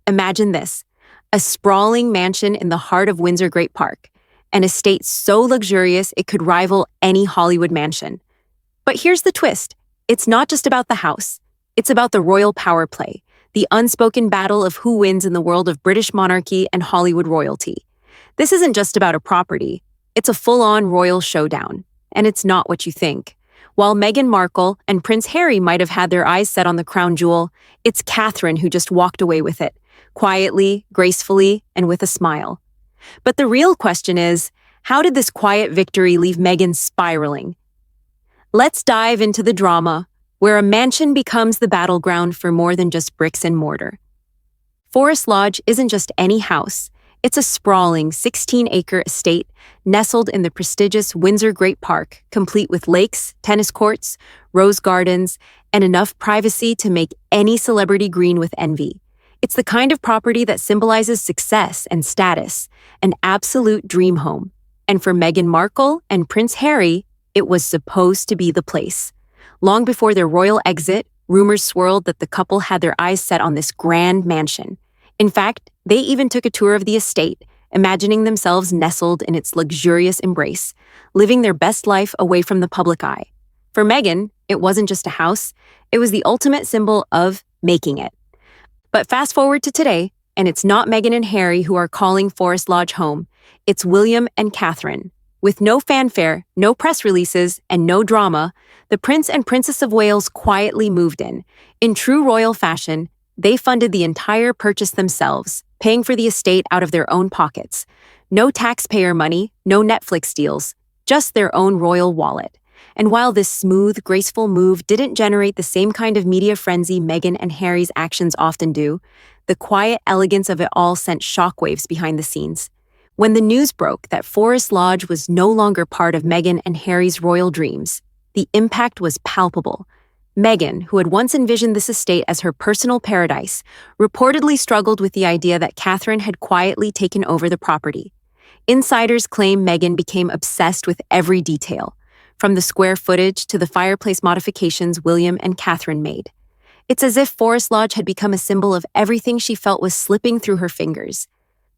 Imagine this, a sprawling mansion in the heart of Windsor Great Park, an estate so luxurious it could rival any Hollywood mansion. But here's the twist. It's not just about the house. It's about the royal power play, the unspoken battle of who wins in the world of British monarchy and Hollywood royalty. This isn't just about a property. It's a full-on royal showdown. And it's not what you think. While Meghan Markle and Prince Harry might have had their eyes set on the crown jewel, it's Catherine who just walked away with it, quietly, gracefully, and with a smile. But the real question is, how did this quiet victory leave Meghan spiraling? Let's dive into the drama, where a mansion becomes the battleground for more than just bricks and mortar. Forest Lodge isn't just any house. It's a sprawling 16-acre estate nestled in the prestigious Windsor Great Park, complete with lakes, tennis courts, rose gardens, and enough privacy to make any celebrity green with envy. It's the kind of property that symbolizes success and status, an absolute dream home. And for Meghan Markle and Prince Harry, it was supposed to be the place. Long before their royal exit, rumors swirled that the couple had their eyes set on this grand mansion. In fact, they even took a tour of the estate, imagining themselves nestled in its luxurious embrace, living their best life away from the public eye. For Meghan, it wasn't just a house, it was the ultimate symbol of making it. But fast forward to today, and it's not Meghan and Harry who are calling Forest Lodge home, it's William and Catherine. With no fanfare, no press releases, and no drama, the Prince and Princess of Wales quietly moved in. In true royal fashion, they funded the entire purchase themselves, paying for the estate out of their own pockets. No taxpayer money, no Netflix deals, just their own royal wallet. And while this smooth, graceful move didn't generate the same kind of media frenzy Meghan and Harry's actions often do, the quiet elegance of it all sent shockwaves behind the scenes. When the news broke that Forest Lodge was no longer part of Meghan and Harry's royal dreams, the impact was palpable. Meghan, who had once envisioned this estate as her personal paradise, reportedly struggled with the idea that Catherine had quietly taken over the property. Insiders claim Meghan became obsessed with every detail, from the square footage to the fireplace modifications William and Catherine made. It's as if Forest Lodge had become a symbol of everything she felt was slipping through her fingers.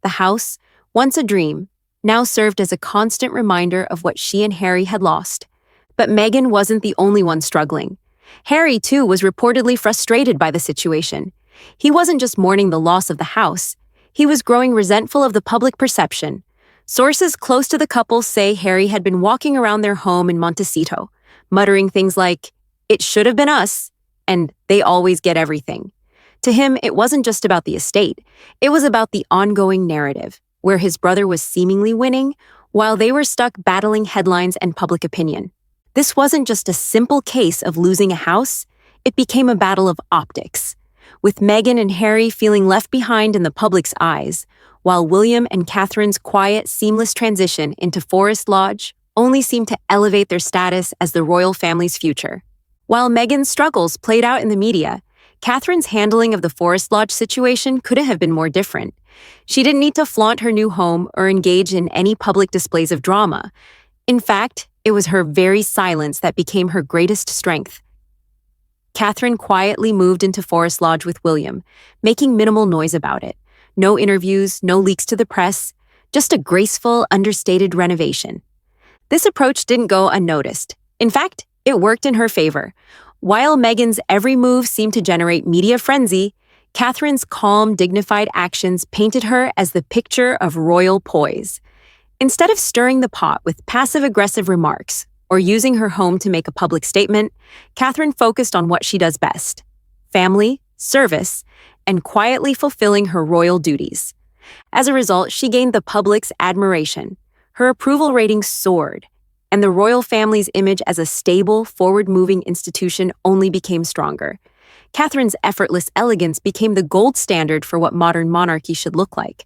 The house, once a dream, now served as a constant reminder of what she and Harry had lost. But Meghan wasn't the only one struggling. Harry, too, was reportedly frustrated by the situation. He wasn't just mourning the loss of the house. He was growing resentful of the public perception. Sources close to the couple say Harry had been walking around their home in Montecito, muttering things like, "It should have been us," and "they always get everything." To him, it wasn't just about the estate. It was about the ongoing narrative, where his brother was seemingly winning, while they were stuck battling headlines and public opinion. This wasn't just a simple case of losing a house, it became a battle of optics, with Meghan and Harry feeling left behind in the public's eyes, while William and Catherine's quiet, seamless transition into Forest Lodge only seemed to elevate their status as the royal family's future. While Meghan's struggles played out in the media, Catherine's handling of the Forest Lodge situation couldn't have been more different. She didn't need to flaunt her new home or engage in any public displays of drama. In fact, it was her very silence that became her greatest strength. Catherine quietly moved into Forest Lodge with William, making minimal noise about it. No interviews, no leaks to the press, just a graceful, understated renovation. This approach didn't go unnoticed. In fact, it worked in her favor. While Meghan's every move seemed to generate media frenzy, Catherine's calm, dignified actions painted her as the picture of royal poise. Instead of stirring the pot with passive-aggressive remarks or using her home to make a public statement, Catherine focused on what she does best: family, service, and quietly fulfilling her royal duties. As a result, she gained the public's admiration. Her approval ratings soared, and the royal family's image as a stable, forward-moving institution only became stronger. Catherine's effortless elegance became the gold standard for what modern monarchy should look like.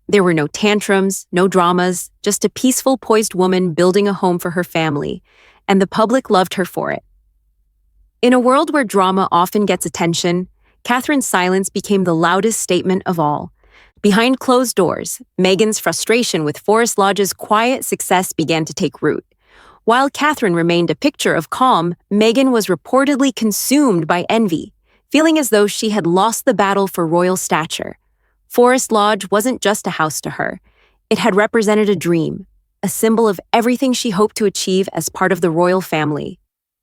There were no tantrums, no dramas, just a peaceful, poised woman building a home for her family, and the public loved her for it. In a world where drama often gets attention, Catherine's silence became the loudest statement of all. Behind closed doors, Meghan's frustration with Forest Lodge's quiet success began to take root. While Catherine remained a picture of calm, Meghan was reportedly consumed by envy, feeling as though she had lost the battle for royal stature. Forest Lodge wasn't just a house to her. It had represented a dream, a symbol of everything she hoped to achieve as part of the royal family.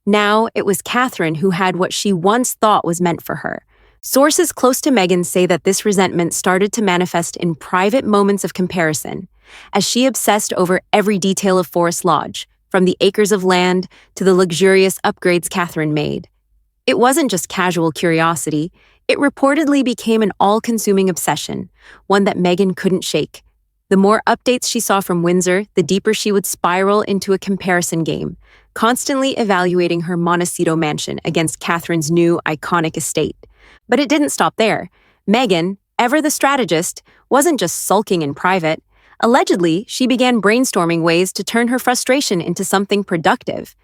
Now, it was Catherine who had what she once thought was meant for her. Sources close to Meghan say that this resentment started to manifest in private moments of comparison, as she obsessed over every detail of Forest Lodge, from the acres of land to the luxurious upgrades Catherine made. It wasn't just casual curiosity, it reportedly became an all-consuming obsession, one that Meghan couldn't shake. The more updates she saw from Windsor, the deeper she would spiral into a comparison game, constantly evaluating her Montecito mansion against Catherine's new, iconic estate. But it didn't stop there. Meghan, ever the strategist, wasn't just sulking in private. Allegedly, she began brainstorming ways to turn her frustration into something productive.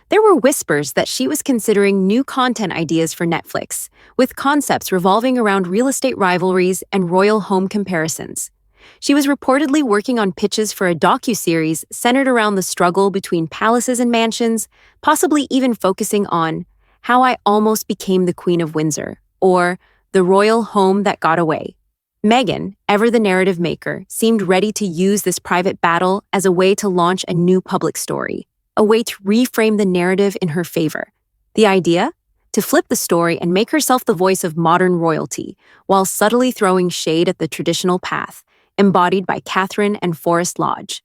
There were whispers that she was considering new content ideas for Netflix, with concepts revolving around real estate rivalries and royal home comparisons. She was reportedly working on pitches for a docuseries centered around the struggle between palaces and mansions, possibly even focusing on How I Almost Became the Queen of Windsor, or The Royal Home That Got Away. Meghan, ever the narrative maker, seemed ready to use this private battle as a way to launch a new public story, a way to reframe the narrative in her favor. The idea? To flip the story and make herself the voice of modern royalty, while subtly throwing shade at the traditional path, embodied by Catherine and Forest Lodge.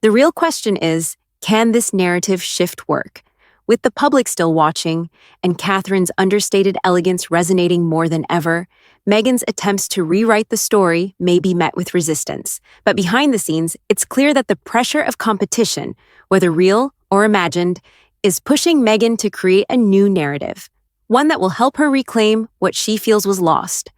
The real question is, can this narrative shift work? With the public still watching, and Catherine's understated elegance resonating more than ever, Meghan's attempts to rewrite the story may be met with resistance. But behind the scenes, it's clear that the pressure of competition, whether real or imagined, is pushing Meghan to create a new narrative, one that will help her reclaim what she feels was lost.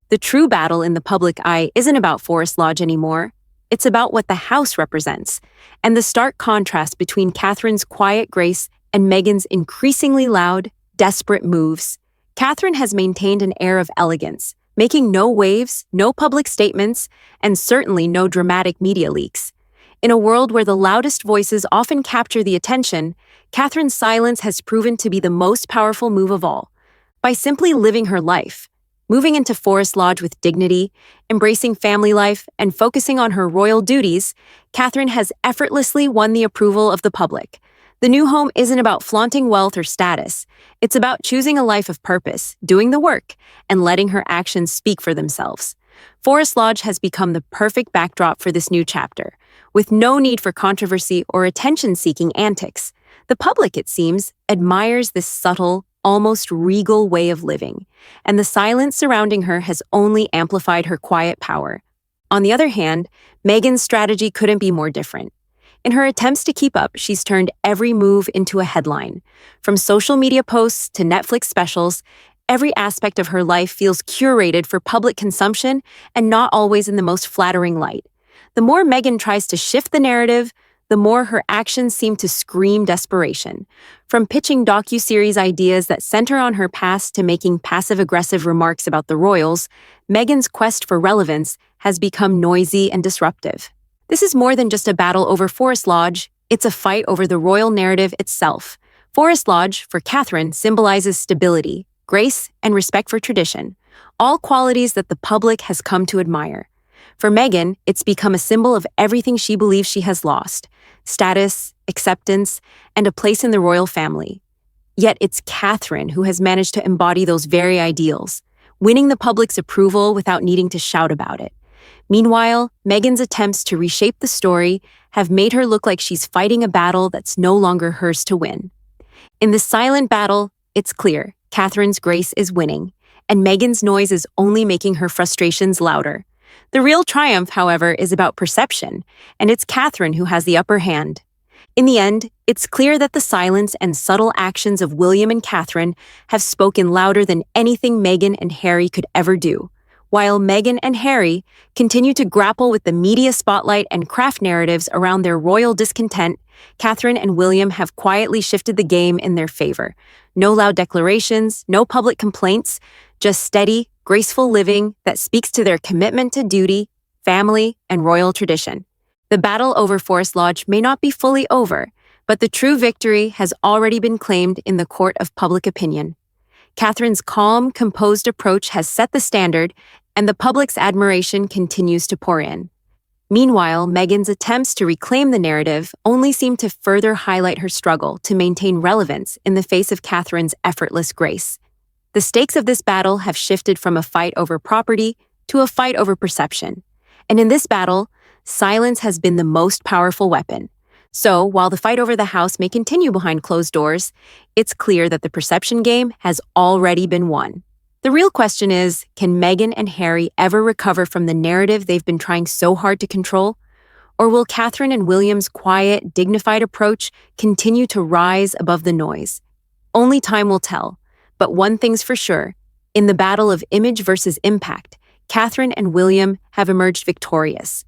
The true battle in the public eye isn't about Forest Lodge anymore. It's about what the house represents, and the stark contrast between Catherine's quiet grace and Meghan's increasingly loud, desperate moves. Catherine has maintained an air of elegance, making no waves, no public statements, and certainly no dramatic media leaks. In a world where the loudest voices often capture the attention, Catherine's silence has proven to be the most powerful move of all. By simply living her life, moving into Forest Lodge with dignity, embracing family life, and focusing on her royal duties, Catherine has effortlessly won the approval of the public. The new home isn't about flaunting wealth or status. It's about choosing a life of purpose, doing the work, and letting her actions speak for themselves. Forest Lodge has become the perfect backdrop for this new chapter, with no need for controversy or attention-seeking antics. The public, it seems, admires this subtle, almost regal way of living, and the silence surrounding her has only amplified her quiet power. On the other hand, Meghan's strategy couldn't be more different. In her attempts to keep up, she's turned every move into a headline. From social media posts to Netflix specials, every aspect of her life feels curated for public consumption and not always in the most flattering light. The more Meghan tries to shift the narrative, the more her actions seem to scream desperation. From pitching docuseries ideas that center on her past to making passive-aggressive remarks about the royals, Meghan's quest for relevance has become noisy and disruptive. This is more than just a battle over Forest Lodge, it's a fight over the royal narrative itself. Forest Lodge, for Catherine, symbolizes stability, grace, and respect for tradition, all qualities that the public has come to admire. For Meghan, it's become a symbol of everything she believes she has lost: status, acceptance, and a place in the royal family. Yet it's Catherine who has managed to embody those very ideals, winning the public's approval without needing to shout about it. Meanwhile, Meghan's attempts to reshape the story have made her look like she's fighting a battle that's no longer hers to win. In this silent battle, it's clear Catherine's grace is winning, and Meghan's noise is only making her frustrations louder. The real triumph, however, is about perception, and it's Catherine who has the upper hand. In the end, it's clear that the silence and subtle actions of William and Catherine have spoken louder than anything Meghan and Harry could ever do. While Meghan and Harry continue to grapple with the media spotlight and craft narratives around their royal discontent, Catherine and William have quietly shifted the game in their favor. No loud declarations, no public complaints, just steady, graceful living that speaks to their commitment to duty, family, and royal tradition. The battle over Forest Lodge may not be fully over, but the true victory has already been claimed in the court of public opinion. Catherine's calm, composed approach has set the standard, and the public's admiration continues to pour in. Meanwhile, Meghan's attempts to reclaim the narrative only seem to further highlight her struggle to maintain relevance in the face of Catherine's effortless grace. The stakes of this battle have shifted from a fight over property to a fight over perception. And in this battle, silence has been the most powerful weapon. So, while the fight over the house may continue behind closed doors, it's clear that the perception game has already been won. The real question is, can Meghan and Harry ever recover from the narrative they've been trying so hard to control? Or will Catherine and William's quiet, dignified approach continue to rise above the noise? Only time will tell. But one thing's for sure, in the battle of image versus impact, Catherine and William have emerged victorious.